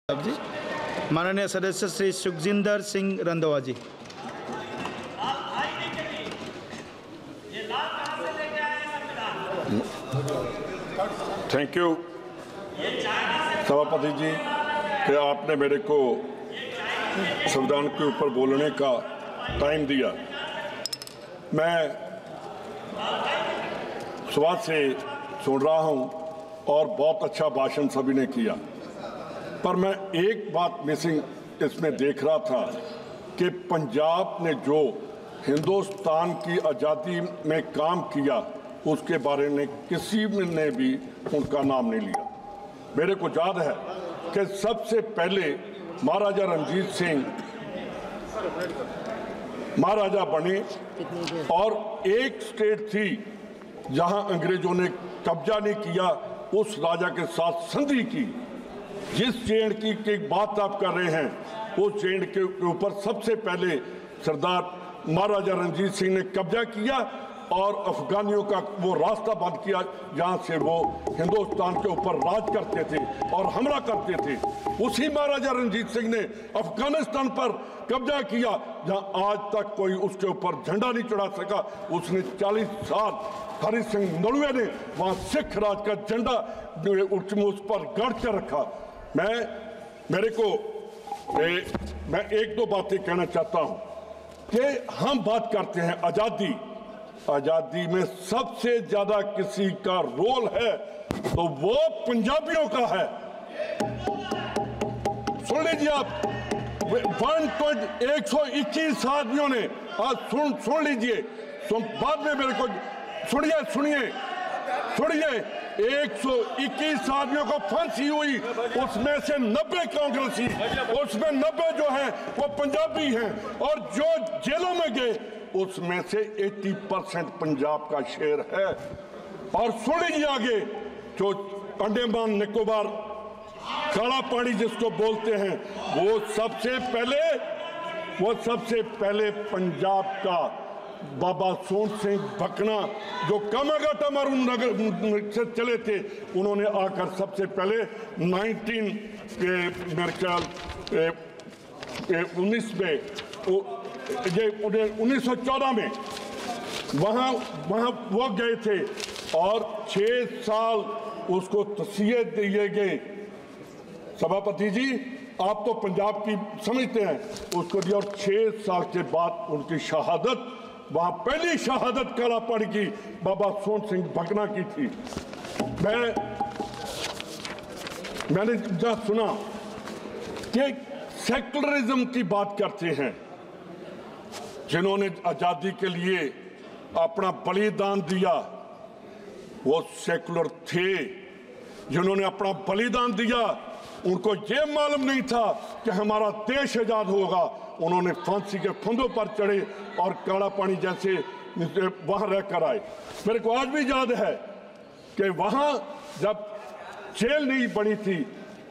साहब जी। माननीय सदस्य श्री सुखजिंदर सिंह रंधवा जी। थैंक यू सभापति जी कि आपने मेरे को संविधान के ऊपर बोलने का टाइम दिया। मैं सुबह से सुन रहा हूं और बहुत अच्छा भाषण सभी ने किया, पर मैं एक बात मिसिंग इसमें देख रहा था कि पंजाब ने जो हिंदुस्तान की आज़ादी में काम किया उसके बारे में किसी ने भी उनका नाम नहीं लिया। मेरे को याद है कि सबसे पहले महाराजा रणजीत सिंह महाराजा बने और एक स्टेट थी जहां अंग्रेजों ने कब्जा नहीं किया, उस राजा के साथ संधि की। जिस जे.एंड.के की बात आप कर रहे हैं उस जे.एंड.के के ऊपर सबसे पहले सरदार महाराजा रणजीत सिंह ने कब्जा किया और अफगानियों का वो रास्ता बंद किया जहां से वो हिंदुस्तान के ऊपर राज करते थे और हमला करते थे। उसी महाराजा रणजीत सिंह ने अफगानिस्तान पर कब्जा किया जहां आज तक कोई उसके ऊपर झंडा नहीं चढ़ा सका। उसने 40 साल हरि सिंह नलुए ने वहां सिख राज का झंडा उस पर गढ़ कर रखा। मैं एक दो बातें कहना चाहता हूं कि हम बात करते हैं आजादी में सबसे ज्यादा किसी का रोल है तो वो पंजाबियों का है। सुन लीजिए आप, 121 आदमियों ने आज सुन लीजिए, बाद में मेरे को सुनिए 121 आदमियों को फांसी हुई, उसमें से 90 कांग्रेसी, उसमें 90 जो हैं वो पंजाबी हैं, और जो जेलों में गए उसमें से 80% पंजाब का शेर है। और सुन लीजिए आगे, जो अंडमान निकोबार काला पानी जिसको बोलते हैं, वो सबसे पहले पंजाब का बाबा सोन सिंह भकना जो कामाघाटा मारून नगर से चले थे, उन्होंने आकर सबसे पहले 1914 में वहाँ वो गए थे और 6 साल उसको तसीहत दिए गए। सभापति जी, आप तो पंजाब की समझते हैं, उसको दिया और 6 साल के बाद उनकी शहादत, वहां पहली शहादत कालापानी की बाबा सोन सिंह भकना की थी। मैंने जब सुना कि सेकुलरिज्म की बात करते हैं, जिन्होंने आजादी के लिए अपना बलिदान दिया वो सेकुलर थे। जिन्होंने अपना बलिदान दिया उनको ये मालूम नहीं था कि हमारा देश आजाद होगा। उन्होंने फांसी के फंदों पर चढ़े और काला पानी जैसे वहां रहकर आए। मेरे को आज भी याद है कि वहां जब जेल नहीं बनी थी,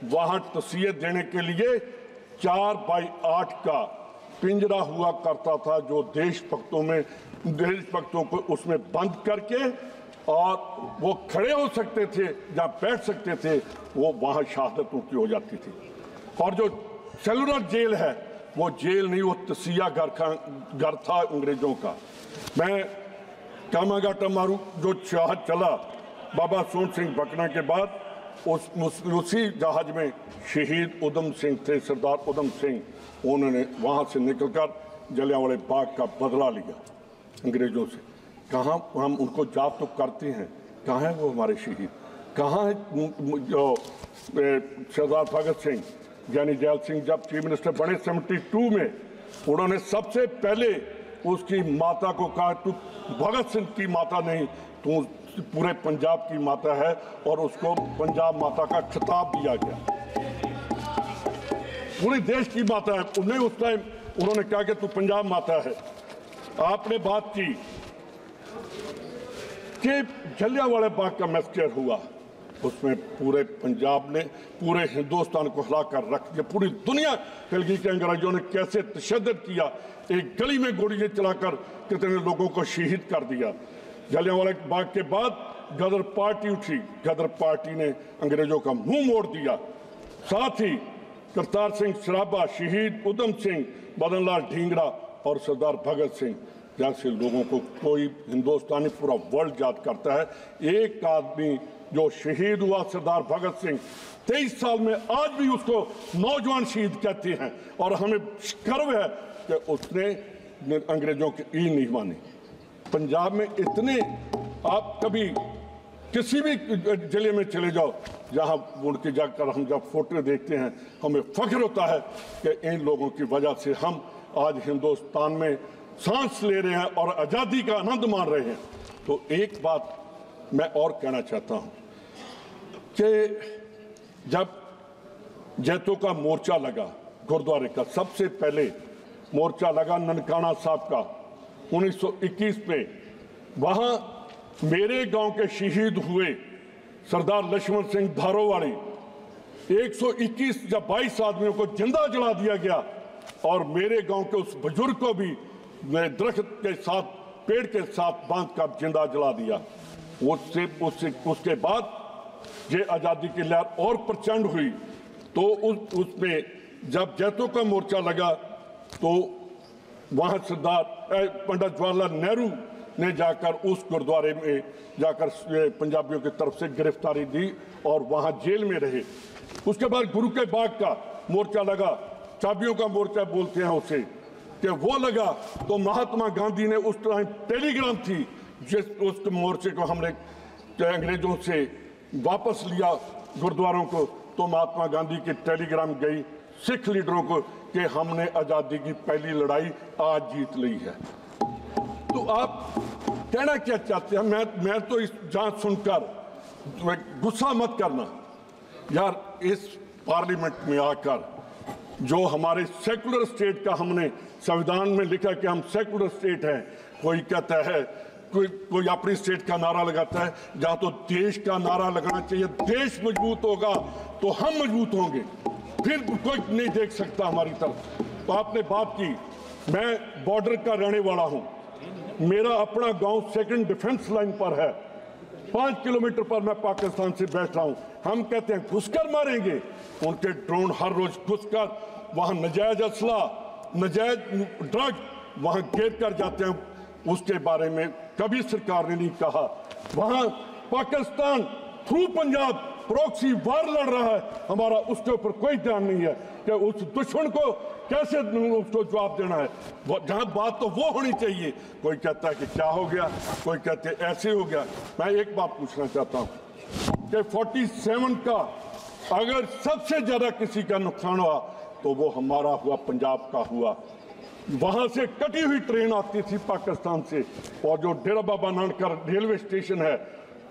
वहां तसीहत देने के लिए 4x8 का पिंजरा हुआ करता था, जो देशभक्तों को उसमें बंद करके और वो खड़े हो सकते थे या बैठ सकते थे, वो वहां शहादत उनकी हो जाती थी। और जो सेलुलर जेल है वो जेल नहीं, वो तसिया घर था अंग्रेजों का। मैं कामाघाटा मारू जो जहाज चला बाबा सोन सिंह भकना के बाद, उसी जहाज में शहीद उधम सिंह थे, सरदार उधम सिंह। उन्होंने वहां से निकलकर जलियांवाले बाग का बदला लिया अंग्रेजों से। कहाँ हम उनको याद तो करते हैं, कहाँ है वो हमारे शहीद, कहाँ है जो सरदार भगत सिंह यानी जैल सिंह जब चीफ मिनिस्टर बने 72 में, उन्होंने सबसे पहले उसकी माता को कहा तू भगत सिंह की माता नहीं, तू पूरे पंजाब की माता है, और उसको पंजाब माता का खिताब दिया गया, पूरे देश की माता है। उन्हें उस टाइम उन्होंने कहा कि तू पंजाब माता है। आपने बात की कि जलियांवाला बाग का मैसेकर हुआ, उसमें पूरे पंजाब ने पूरे हिंदुस्तान को हिला कर रख दिया, पूरी दुनिया हिल गई कि अंग्रेजों ने कैसे तशद्दुद किया, एक गली में गोलियां चलाकर कितने लोगों को शहीद कर दिया। जलियांवाला बाग के बाद गदर पार्टी उठी, गदर पार्टी ने अंग्रेजों का मुंह मोड़ दिया। साथ ही करतार सिंह सराभा, शहीद उधम सिंह, मदन लाल ढींगरा और सरदार भगत सिंह जैसे लोगों को कोई हिंदुस्तानी पूरा वर्ल्ड याद करता है। एक आदमी जो शहीद हुआ सरदार भगत सिंह, 23 साल में, आज भी उसको नौजवान शहीद कहते हैं और हमें गर्व है कि उसने अंग्रेजों की ई नहीं मानी। पंजाब में इतने, आप कभी किसी भी जिले में चले जाओ, जहां उनकी जाकर हम जब फोटो देखते हैं हमें फख्र होता है कि इन लोगों की वजह से हम आज हिंदुस्तान में सांस ले रहे हैं और आज़ादी का आनंद मान रहे हैं। तो एक बात मैं और कहना चाहता हूं कि जब जैतों का मोर्चा लगा गुरुद्वारे का, सबसे पहले मोर्चा लगा ननकाना साहब का 1921 पे, वहां मेरे गांव के शहीद हुए सरदार लक्ष्मण सिंह धारोवाड़ी, 121 या 22 आदमियों को जिंदा जला दिया गया और मेरे गांव के उस बुजुर्ग को भी दरख्त के साथ, पेड़ के साथ बांध कर जिंदा जला दिया। उसके बाद ये आज़ादी की लहर और प्रचंड हुई। तो उसमें जब जैतों का मोर्चा लगा तो वहाँ सरदार पंडित जवाहरलाल नेहरू ने जाकर उस गुरुद्वारे में जाकर पंजाबियों की तरफ से गिरफ्तारी दी और वहाँ जेल में रहे। उसके बाद गुरु के बाग का मोर्चा लगा, चाबियों का मोर्चा बोलते हैं उसे, कि वो लगा तो महात्मा गांधी ने उस टाइम टेलीग्राम थी, जिस उस मोर्चे को हमने अंग्रेजों से वापस लिया गुरुद्वारों को, तो महात्मा गांधी की टेलीग्राम गई सिख लीडरों को कि हमने आज़ादी की पहली लड़ाई आज जीत ली है। तो आप कहना क्या चाहते हैं? मैं तो इस जांच सुनकर गुस्सा मत करना यार, इस पार्लियामेंट में आकर जो हमारे सेकुलर स्टेट का हमने संविधान में लिखा कि हम सेकुलर स्टेट हैं, कोई कहता है, कोई अपनी स्टेट का नारा लगाता है, जहां तो देश का नारा लगाना चाहिए, देश मजबूत होगा तो हम मजबूत होंगे, फिर कोई नहीं देख सकता हमारी तरफ। तो आपने बात की, मैं बॉर्डर का रहने वाला हूं, मेरा अपना गांव सेकंड डिफेंस लाइन पर है, 5 किलोमीटर पर मैं पाकिस्तान से बैठ रहा हूं। हम कहते हैं घुसकर मारेंगे, उनके ड्रोन हर रोज घुसकर वहां नजायज असला, नजायज ड्रग वहां गिर कर जाते हैं, उसके बारे में कभी सरकार ने नहीं कहा। वहां पाकिस्तान थ्रू पंजाब प्रॉक्सी वार लड़ रहा है, हमारा उसके ऊपर कोई ध्यान नहीं है कि उस दुश्मन को कैसे उसको जवाब देना है। जहां बात तो वो होनी चाहिए, कोई कहता है कि क्या हो गया, कोई कहते हैं ऐसे हो गया। मैं एक बात पूछना चाहता हूं कि 47 का अगर सबसे ज्यादा किसी का नुकसान हुआ तो वो हमारा हुआ, पंजाब का हुआ। वहां से कटी हुई ट्रेन आती थी पाकिस्तान से, और जो डेरा बाबा नानक रेलवे स्टेशन है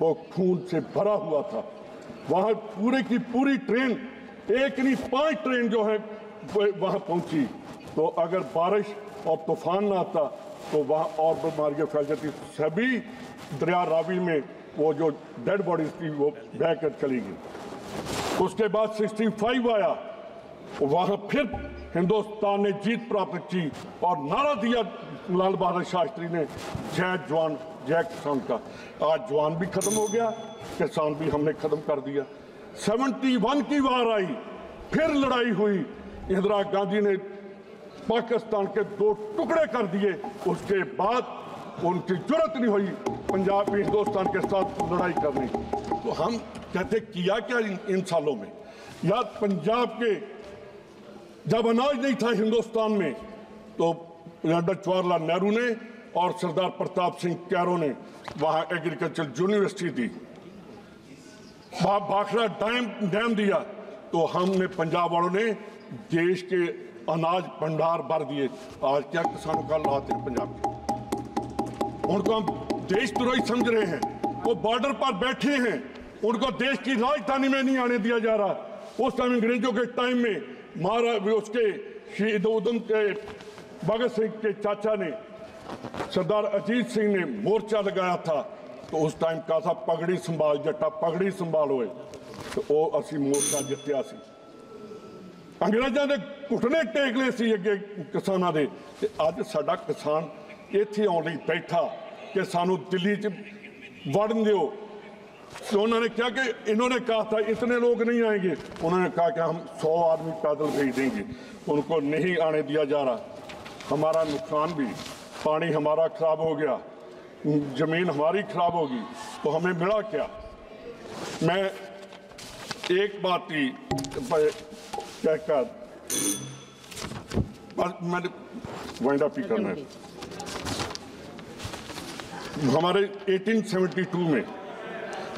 वो खून से भरा हुआ था। वहां पूरे की पूरी ट्रेन, एक नहीं 5 ट्रेन जो है वहां पहुंची। तो अगर बारिश और तूफान ना आता तो वहां और बीमारियां फैल जाती। सभी दरिया रावी में वो जो डेड बॉडीज थी वो बहकर चली गई। उसके बाद 65 आया, वहां फिर हिंदुस्तान ने जीत प्राप्त की और नारा दिया लाल बहादुर शास्त्री ने, जय जवान जय किसान का। आज जवान भी खत्म हो गया, किसान भी हमने खत्म कर दिया। 71 की वार आई, फिर लड़ाई हुई, इंदिरा गांधी ने पाकिस्तान के 2 टुकड़े कर दिए। उसके बाद उनकी जरूरत नहीं हुई पंजाब हिंदुस्तान के साथ लड़ाई करने। तो हम कहते किया क्या इन सालों में? या पंजाब के जब अनाज नहीं था हिंदुस्तान में तो पंडित जवाहरलाल नेहरू ने और सरदार प्रताप सिंह कैरो ने वहां एग्रीकल्चर यूनिवर्सिटी दी, भाखड़ा डैम दिया। तो हमने पंजाब वालों ने देश के अनाज भंडार भर दिए। आज क्या किसानों का हालात है पंजाब के? उनको हम देशद्रोही समझ रहे हैं, वो बॉर्डर पर बैठे हैं, उनको देश की राजधानी में नहीं आने दिया जा रहा। उस टाइम अंग्रेजों के टाइम में उसके शहीद उधम के भगत सिंह के चाचा ने, सरदार अजीत सिंह ने मोर्चा लगाया था, तो उस टाइम कहा था पगड़ी संभाल जट्टा, पगड़ी संभाल होए, तो वो असी मोर्चा जितया सी। अंग्रेजों ने घुटने टेक ले सी अगे किसानों के। अज साडा किसान इत्थे आउण लई बैठा कि सानू दिल्ली च वड़न दिओ, तो उन्होंने क्या कि इन्होंने कहा था इतने लोग नहीं आएंगे, उन्होंने कहा कि हम 100 आदमी पैदल भेज देंगे, उनको नहीं आने दिया जा रहा। हमारा नुकसान भी, पानी हमारा खराब हो गया, जमीन हमारी खराब होगी, तो हमें मिला क्या? मैं एक बात ही कहकर मैंने वाइंड अप ही करना है। हमारे 1872 में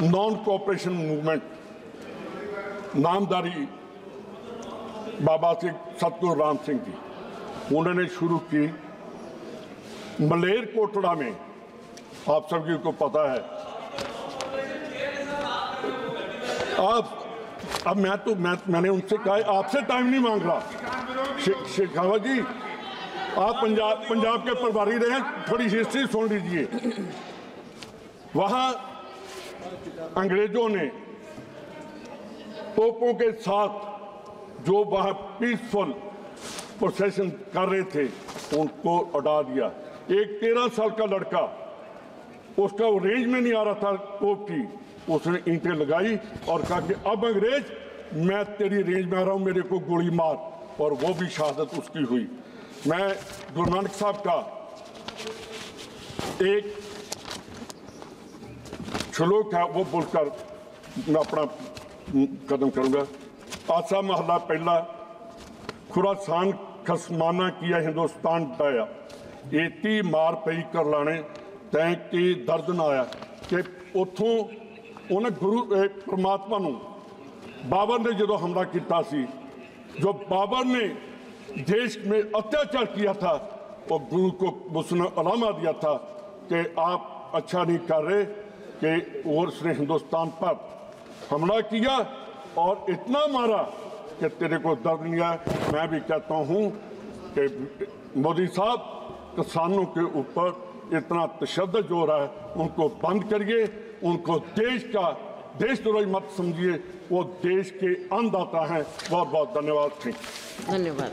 नॉन कोऑपरेशन मूवमेंट नामदारी बाबा से सतगुरु राम सिंह जी उन्होंने शुरू की। मलेरकोटड़ा में आप सभी को पता है, अब मैंने उनसे कहा आपसे टाइम नहीं मांग रहा, शेखावत जी आप पंजाब के प्रभारी रहे, थोड़ी हिस्ट्री सुन लीजिए। वहां अंग्रेजों ने तोपों के साथ जो वहां पीसफुल प्रोसेशन कर रहे थे उनको उड़ा दिया। एक 13 साल का लड़का, उसका रेंज में नहीं आ रहा था तोप की, उसने ईंटें लगाई और कहा कि अब अंग्रेज मैं तेरी रेंज में आ रहा हूं, मेरे को गोली मार, और वो भी शहादत उसकी हुई। मैं गुरु नानक साहब का एक श्लोक है वो बोलकर मैं अपना कदम करूंगा। आसा महला पहला, खुरासान खसमाना किया हिंदुस्तान डाया, एती मार पई कर लाने तैं की दर्द ना आया। कि उतों उन्हें गुरु परमात्मा नूं बाबर ने जो हमला किया सी, जो बाबर ने देश में अत्याचार किया था, वो गुरु को उसने अलामा दिया था कि आप अच्छा नहीं कर रहे, कि उसने हिंदुस्तान पर हमला किया और इतना मारा कि तेरे को दर्द नहीं आया। मैं भी कहता हूं कि मोदी साहब किसानों के ऊपर इतना तशद्दुद जो हो रहा है उनको बंद करिए, उनको देशद्रोही मत समझिए, वो देश के अन्नदाता हैं। बहुत बहुत धन्यवाद। धन्यवाद।